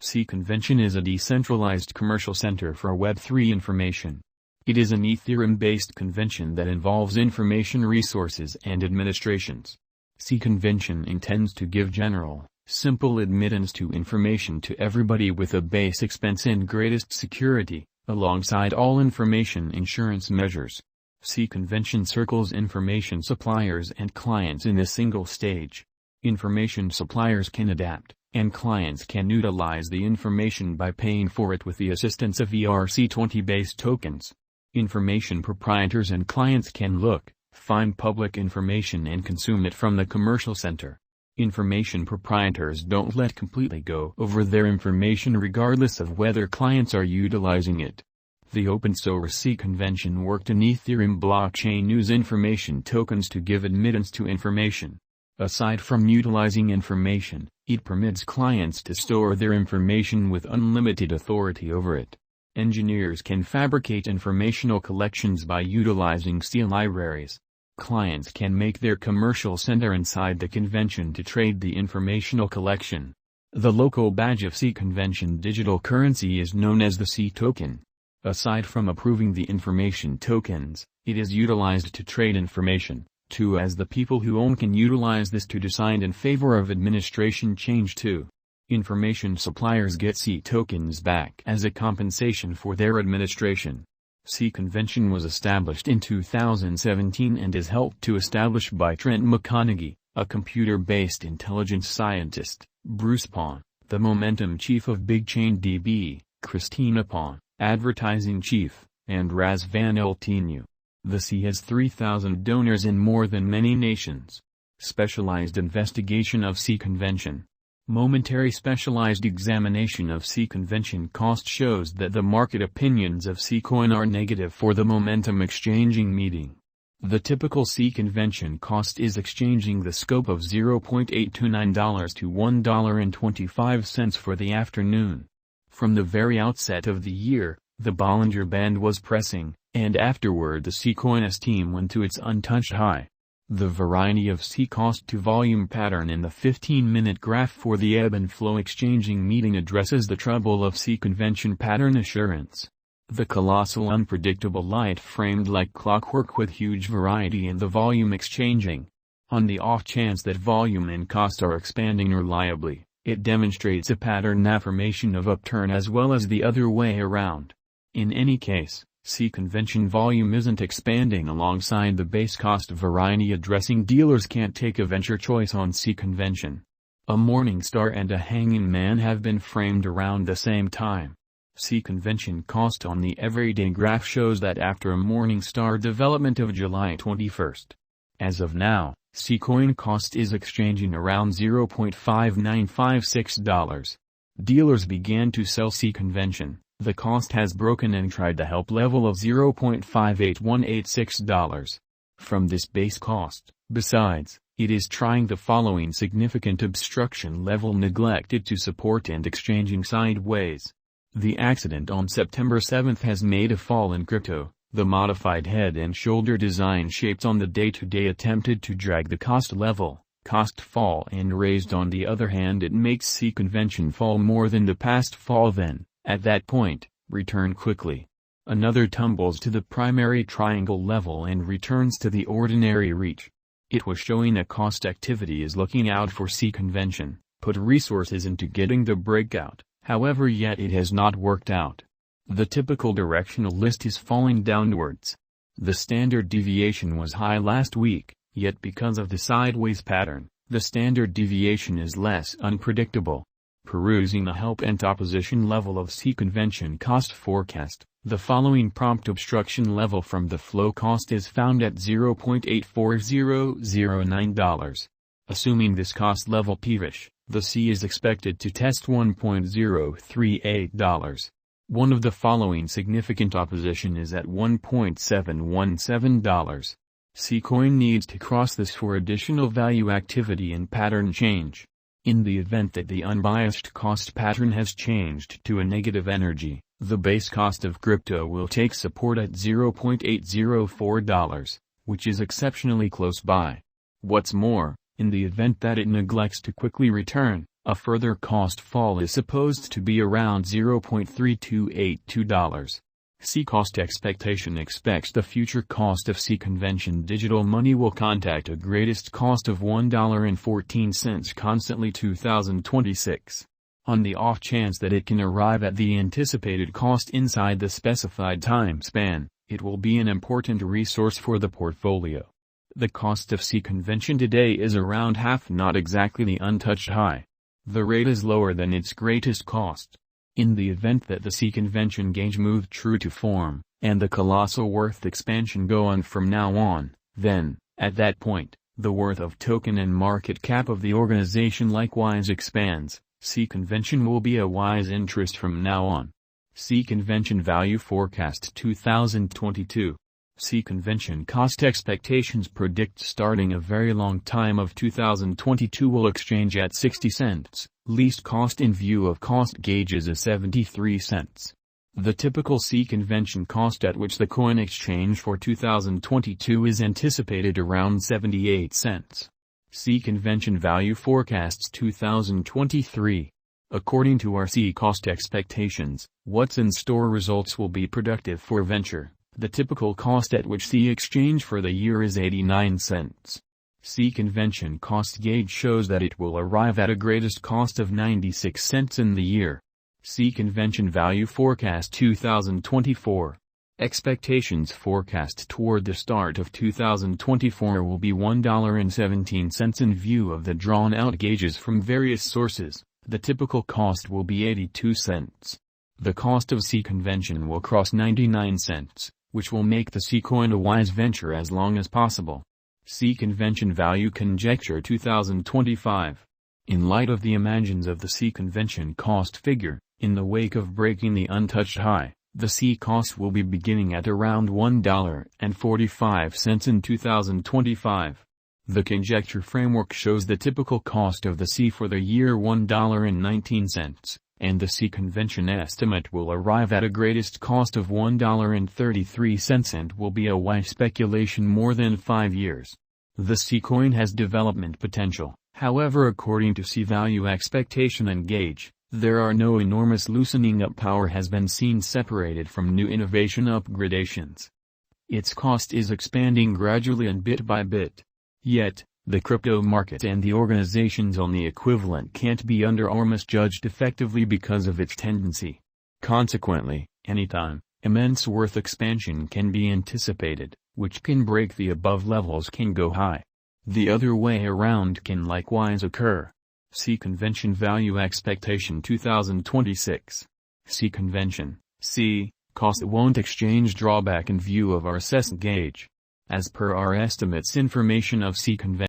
C Convention is a decentralized commercial center for Web3 information. It is an Ethereum-based convention that involves information resources and administrations. C Convention intends to give general, simple admittance to information to everybody with a base expense and greatest security, alongside all information insurance measures. C Convention circles information suppliers and clients in a single stage. Information suppliers can adapt, and clients can utilize the information by paying for it with the assistance of ERC20-based tokens. Information proprietors and clients can look, find public information and consume it from the commercial center. Information proprietors don't let completely go over their information regardless of whether clients are utilizing it. The open source C Convention worked in Ethereum blockchain use information tokens to give admittance to information. Aside from utilizing information, it permits clients to store their information with unlimited authority over it. Engineers can fabricate informational collections by utilizing C libraries. Clients can make their commercial center inside the convention to trade the informational collection. The local badge of C Convention digital currency is known as the C token. Aside from approving the information tokens, it is utilized to trade information, too, as the people who own can utilize this to decide in favor of administration change too. Information suppliers get C tokens back as a compensation for their administration. C Convention was established in 2017 and is helped to establish by Trent McConaughey, a computer-based intelligence scientist, Bruce Pawn, the Momentum Chief of BigChainDB, Christina Pawn, Advertising Chief, and Raz Van Eltenu. The C has 3,000 donors in more than many nations. Specialized investigation of C Convention. Momentary specialized examination of C Convention cost shows that the market opinions of C coin are negative for the momentum exchanging meeting. The typical C Convention cost is exchanging the scope of $0.829 to $1.25 for the afternoon. From the very outset of the year, the Bollinger Band was pressing, and afterward the C coin esteem went to its untouched high. The variety of C cost to volume pattern in the 15-minute graph for the ebb and flow exchanging meeting addresses the trouble of C Convention pattern assurance. The colossal unpredictable light framed like clockwork with huge variety in the volume exchanging. On the off chance that volume and cost are expanding reliably, it demonstrates a pattern affirmation of upturn as well as the other way around. In any case, C Convention volume isn't expanding alongside the base cost variety addressing dealers can't take a venture choice on C Convention. A morning star and a hanging man have been framed around the same time. C Convention cost on the everyday graph shows that after a morning star development of July 21st. As of now, C coin cost is exchanging around $0.5956. Dealers began to sell C Convention. The cost has broken and tried the help level of $0.58186. From this base cost, besides, it is trying the following significant obstruction level neglected to support and exchanging sideways. The accident on September 7 has made a fall in crypto. The modified head and shoulder design shaped on the day-to-day attempted to drag the cost level, cost fall and raised. On the other hand, it makes C Convention fall more than the past fall then. At that point, return quickly. Another tumbles to the primary triangle level and returns to the ordinary reach. It was showing a cost activity is looking out for C Convention, put resources into getting the breakout, however yet it has not worked out. The typical directional list is falling downwards. The standard deviation was high last week, yet because of the sideways pattern, the standard deviation is less unpredictable. Perusing the help and opposition level of C Convention cost forecast, the following prompt obstruction level from the flow cost is found at $0.84009. Assuming this cost level peevish, the C is expected to test $1.038. One of the following significant opposition is at $1.717. C coin needs to cross this for additional value activity and pattern change. In the event that the unbiased cost pattern has changed to a negative energy, the base cost of crypto will take support at $0.804, which is exceptionally close by. What's more, in the event that it neglects to quickly return, A further cost fall is supposed to be around $0.3282. C cost expectation expects the future cost of C convention digital money will contact a greatest cost of $1.14 constantly 2026. On the off chance that it can arrive at the anticipated cost inside the specified time span, it will be an important resource for the portfolio. The cost of C convention today is around half, not exactly the untouched high. The rate is lower than its greatest cost. In the event that the C convention gauge move true to form, and the colossal worth expansion go on from now on, then, at that point, the worth of token and market cap of the organization likewise expands. C convention will be a wise interest from now on. C convention value forecast 2022. C convention cost expectations predict starting a very long time of 2022 will exchange at 60 cents, least cost in view of cost gauges is 73 cents. The typical C convention cost at which the coin exchange for 2022 is anticipated around 78 cents. C convention value forecasts 2023. According to our C cost expectations, what's in store results will be productive for venture. The typical cost at which C exchange for the year is 89 cents. C convention cost gauge shows that it will arrive at a greatest cost of 96 cents in the year. C convention value forecast 2024. Expectations forecast toward the start of 2024 will be $1.17 in view of the drawn-out gauges from various sources. The typical cost will be 82 cents. The cost of C convention will cross 99 cents, which will make the C coin a wise venture as long as possible. C convention value conjecture 2025. In light of the imagines of the C convention cost figure, in the wake of breaking the untouched high, the C cost will be beginning at around $1.45 in 2025. The conjecture framework shows the typical cost of the C for the year $1.19, and the C convention estimate will arrive at a greatest cost of $1.33 and will be a wise speculation more than 5 years. The C coin has development potential, however, according to C value expectation and gauge, there are no enormous loosening up power has been seen separated from new innovation upgradations. Its cost is expanding gradually and bit by bit. Yet, the crypto market and the organizations on the equivalent can't be under or misjudged effectively because of its tendency. Consequently, anytime, immense worth expansion can be anticipated, which can break the above levels can go high. The other way around can likewise occur. C convention value expectation 2026. C convention, C, cost won't exchange drawback in view of our assessed gauge. As per our estimates information of C convention.